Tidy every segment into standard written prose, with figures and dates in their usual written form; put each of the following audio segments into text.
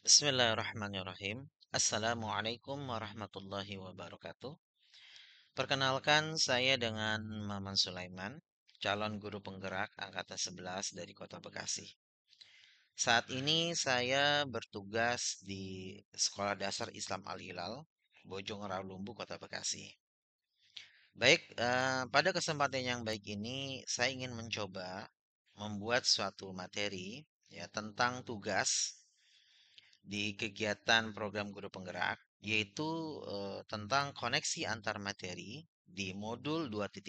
Bismillahirrahmanirrahim. Assalamualaikum warahmatullahi wabarakatuh. Perkenalkan, saya dengan Maman Sulaiman, calon guru penggerak angkatan 11 dari Kota Bekasi. Saat ini saya bertugas di Sekolah Dasar Islam Al-Hilal, Bojong Rawalumbu, Kota Bekasi. Baik, pada kesempatan yang baik ini saya ingin mencoba membuat suatu materi ya tentang tugas di kegiatan program guru penggerak, yaitu tentang koneksi antar materi di modul 2.1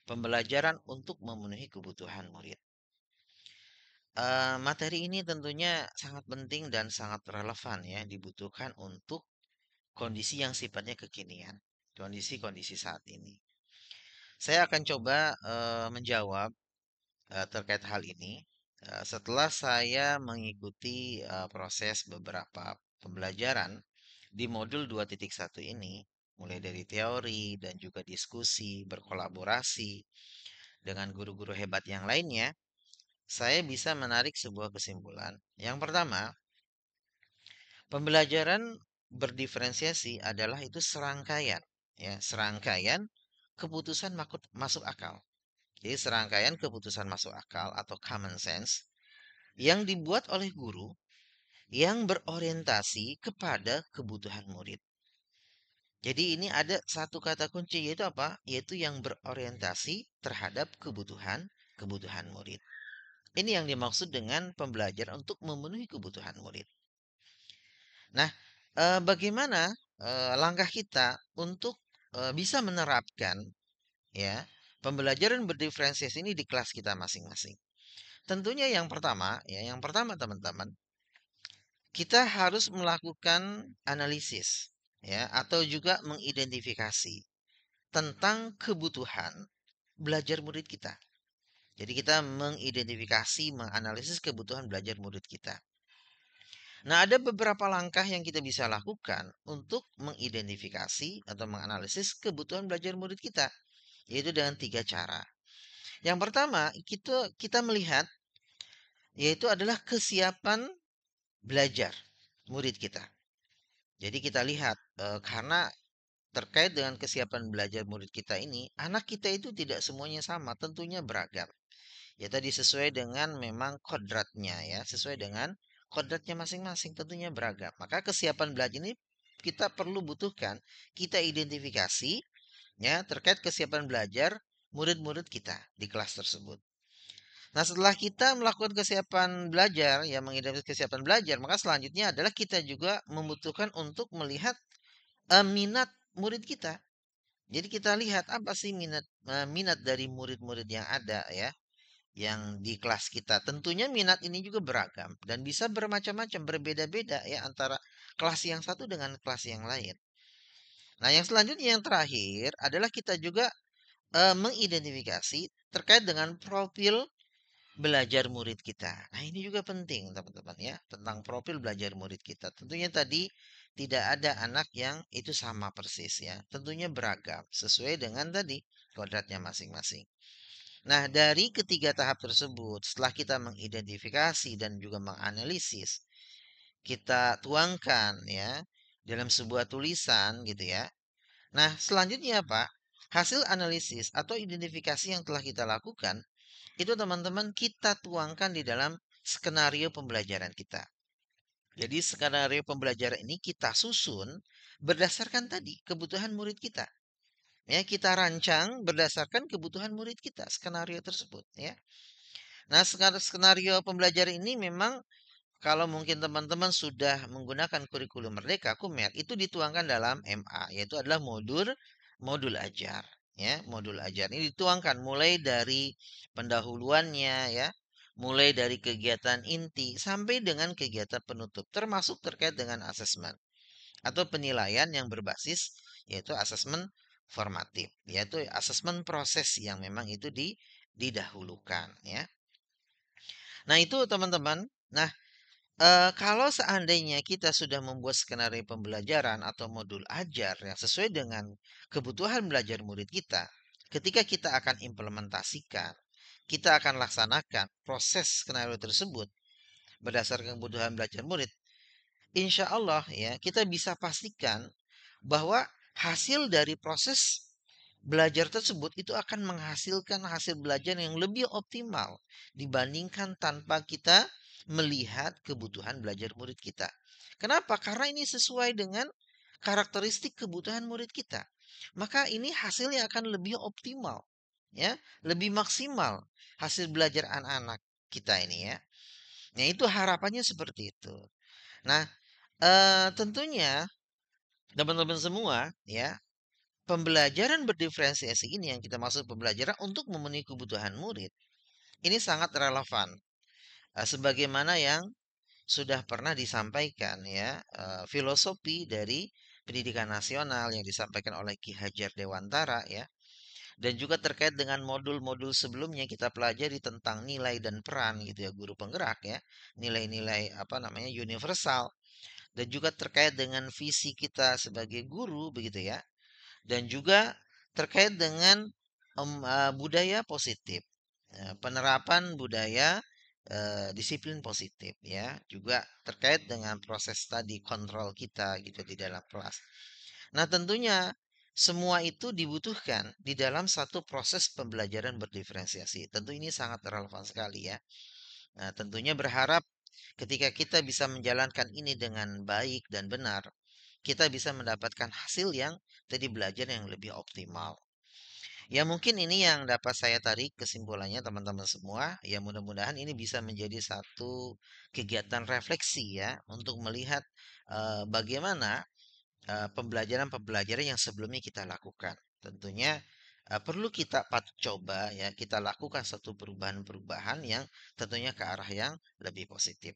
pembelajaran untuk memenuhi kebutuhan murid. Materi ini tentunya sangat penting dan sangat relevan ya, dibutuhkan untuk kondisi yang sifatnya kekinian, kondisi-kondisi saat ini. Saya akan coba menjawab terkait hal ini setelah saya mengikuti proses beberapa pembelajaran di modul 2.1 ini, mulai dari teori dan juga diskusi, berkolaborasi dengan guru-guru hebat yang lainnya, saya bisa menarik sebuah kesimpulan. Yang pertama, pembelajaran berdiferensiasi adalah itu serangkaian, ya, serangkaian keputusan masuk akal. Jadi serangkaian keputusan masuk akal atau common sense yang dibuat oleh guru yang berorientasi kepada kebutuhan murid. Jadi ini ada satu kata kunci yaitu apa? Yaitu yang berorientasi terhadap kebutuhan murid. Ini yang dimaksud dengan pembelajaran untuk memenuhi kebutuhan murid. Nah, bagaimana langkah kita untuk bisa menerapkan ya pembelajaran berdiferensiasi ini di kelas kita masing-masing? Tentunya yang pertama teman-teman, kita harus melakukan analisis ya atau juga mengidentifikasi tentang kebutuhan belajar murid kita. Jadi kita mengidentifikasi, menganalisis kebutuhan belajar murid kita. Nah, ada beberapa langkah yang kita bisa lakukan untuk mengidentifikasi atau menganalisis kebutuhan belajar murid kita, yaitu dengan tiga cara. Yang pertama, kita melihat yaitu adalah kesiapan belajar murid kita. Jadi kita lihat karena terkait dengan kesiapan belajar murid kita ini, anak kita itu tidak semuanya sama, tentunya beragam. Ya tadi sesuai dengan memang kodratnya ya, sesuai dengan kodratnya masing-masing tentunya beragam. Maka kesiapan belajar ini kita perlu butuhkan, kita identifikasi ya terkait kesiapan belajar murid-murid kita di kelas tersebut. Nah, setelah kita melakukan kesiapan belajar, ya mengidentifikasi kesiapan belajar, maka selanjutnya adalah kita juga membutuhkan untuk melihat minat murid kita. Jadi kita lihat apa sih minat dari murid-murid yang ada ya, yang di kelas kita. Tentunya minat ini juga beragam dan bisa bermacam-macam, berbeda-beda ya antara kelas yang satu dengan kelas yang lain. Nah, yang selanjutnya yang terakhir adalah kita juga mengidentifikasi terkait dengan profil belajar murid kita. Nah, ini juga penting, teman-teman ya, tentang profil belajar murid kita. Tentunya tadi tidak ada anak yang itu sama persis ya. Tentunya beragam sesuai dengan tadi kodratnya masing-masing. Nah, dari ketiga tahap tersebut, setelah kita mengidentifikasi dan juga menganalisis, kita tuangkan ya dalam sebuah tulisan gitu ya. Nah, selanjutnya apa? Hasil analisis atau identifikasi yang telah kita lakukan, itu teman-teman kita tuangkan di dalam skenario pembelajaran kita. Jadi skenario pembelajaran ini kita susun berdasarkan tadi kebutuhan murid kita. Ya, kita rancang berdasarkan kebutuhan murid kita, skenario tersebut ya. Nah, skenario pembelajaran ini memang kalau mungkin teman-teman sudah menggunakan kurikulum Merdeka Kumer itu dituangkan dalam MA, yaitu adalah modul modul ajar ya. Modul ajar ini dituangkan mulai dari pendahuluannya ya, mulai dari kegiatan inti sampai dengan kegiatan penutup, termasuk terkait dengan asesmen atau penilaian yang berbasis yaitu asesmen formatif, yaitu asesmen proses yang memang itu didahulukan ya. Nah, itu teman-teman. Nah, kalau seandainya kita sudah membuat skenario pembelajaran atau modul ajar yang sesuai dengan kebutuhan belajar murid kita, ketika kita akan implementasikan, kita akan laksanakan proses skenario tersebut berdasarkan kebutuhan belajar murid. insya Allah ya kita bisa pastikan bahwa hasil dari proses belajar tersebut itu akan menghasilkan hasil belajar yang lebih optimal dibandingkan tanpa kita melihat kebutuhan belajar murid kita. Kenapa? Karena ini sesuai dengan karakteristik kebutuhan murid kita. Maka ini hasilnya akan lebih optimal, ya, lebih maksimal hasil belajar anak-anak kita ini ya. Nah, itu harapannya seperti itu. Nah, tentunya teman-teman semua ya, pembelajaran berdiferensiasi ini yang kita maksud pembelajaran untuk memenuhi kebutuhan murid, ini sangat relevan. Sebagaimana yang sudah pernah disampaikan ya, filosofi dari pendidikan nasional yang disampaikan oleh Ki Hajar Dewantara ya, dan juga terkait dengan modul-modul sebelumnya kita pelajari tentang nilai dan peran gitu ya, guru penggerak ya, nilai-nilai apa namanya universal, dan juga terkait dengan visi kita sebagai guru begitu ya, dan juga terkait dengan budaya positif, penerapan budaya disiplin positif ya, juga terkait dengan proses tadi kontrol kita gitu di dalam kelas. Nah, tentunya semua itu dibutuhkan di dalam satu proses pembelajaran berdiferensiasi. Tentu ini sangat relevan sekali ya. Nah, tentunya berharap ketika kita bisa menjalankan ini dengan baik dan benar, kita bisa mendapatkan hasil yang tadi belajar yang lebih optimal. Ya mungkin ini yang dapat saya tarik kesimpulannya teman-teman semua. Ya mudah-mudahan ini bisa menjadi satu kegiatan refleksi ya untuk melihat bagaimana pembelajaran-pembelajaran yang sebelumnya kita lakukan. Tentunya perlu kita coba ya kita lakukan satu perubahan-perubahan yang tentunya ke arah yang lebih positif.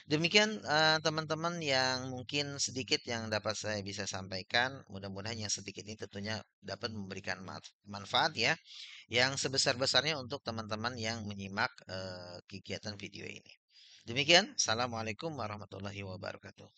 Demikian teman-teman yang mungkin sedikit yang dapat saya bisa sampaikan. Mudah-mudahan yang sedikit ini tentunya dapat memberikan manfaat ya. Yang sebesar-besarnya untuk teman-teman yang menyimak kegiatan video ini. Demikian, Assalamualaikum warahmatullahi wabarakatuh.